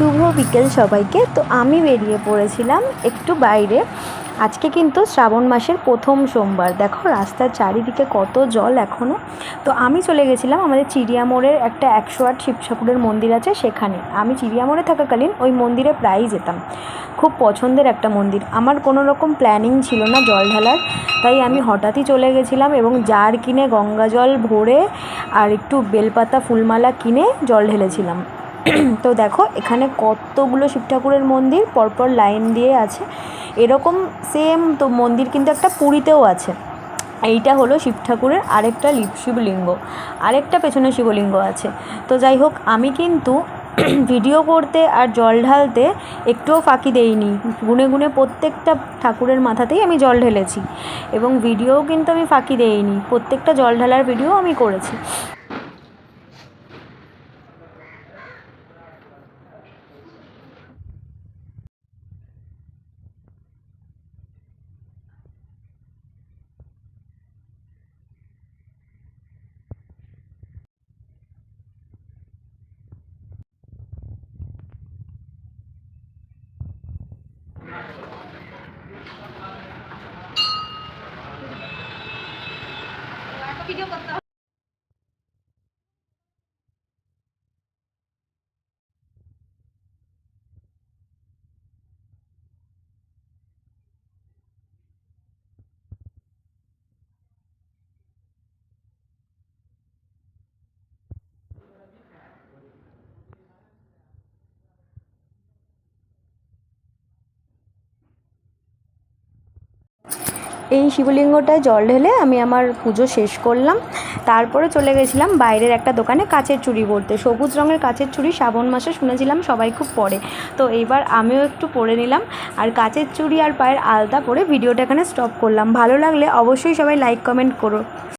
শুভ বিকেল সবাইকে। তো আমি বেরিয়ে পড়েছিলাম একটু বাইরে। আজকে কিন্তু শ্রাবণ মাসের প্রথম সোমবার। দেখো রাস্তার চারিদিকে কত জল এখনও। তো আমি চলে গেছিলাম আমাদের চিড়িয়ামোড়ের একটা 108 শিব ঠাকুরের মন্দির আছে সেখানে। আমি চিড়িয়ামোড়ে থাকাকালীন ওই মন্দিরে প্রায়ই যেতাম। খুব পছন্দের একটা মন্দির। আমার কোনো রকম প্ল্যানিং ছিল না জল ঢালার, তাই আমি হঠাৎই চলে গেছিলাম এবং জার কিনে গঙ্গা জল ভরে আর একটু বেলপাতা ফুলমালা কিনে জল ঢেলেছিলাম। তো দেখো এখানে কতগুলো শিব ঠাকুরের মন্দির পরপর লাইন দিয়ে আছে। এরকম সেম তো মন্দির কিন্তু একটা পুরীতেও আছে। এইটা হলো শিব ঠাকুরের আরেকটা শিবলিঙ্গ, আরেকটা পেছনে শিবলিঙ্গ আছে। তো যাই হোক, আমি কিন্তু ভিডিও করতে আর জল ঢালতে একটুও ফাঁকি দেইনি। গুনে গুনে প্রত্যেকটা ঠাকুরের মাথাতেই আমি জল ঢেলেছি এবং ভিডিওও কিন্তু আমি ফাঁকি দেইনি। প্রত্যেকটা জল ঢালার ভিডিও আমি করেছি। এই শিবলিঙ্গটায় জল ঢেলে আমি আমার পুজো শেষ করলাম। তারপরে চলে গেছিলাম বাইরের একটা দোকানে কাচের চুড়ি পরতে। সবুজ রঙের কাচের চুড়ি শ্রাবণ মাসে শুনেছিলাম সবাই খুব পরে, তো এইবার আমিও একটু পরে নিলাম। আর কাচের চুড়ি আর পায়ের আলতা পরে ভিডিওটা এখানে স্টপ করলাম। ভালো লাগলে অবশ্যই সবাই লাইক কমেন্ট করো।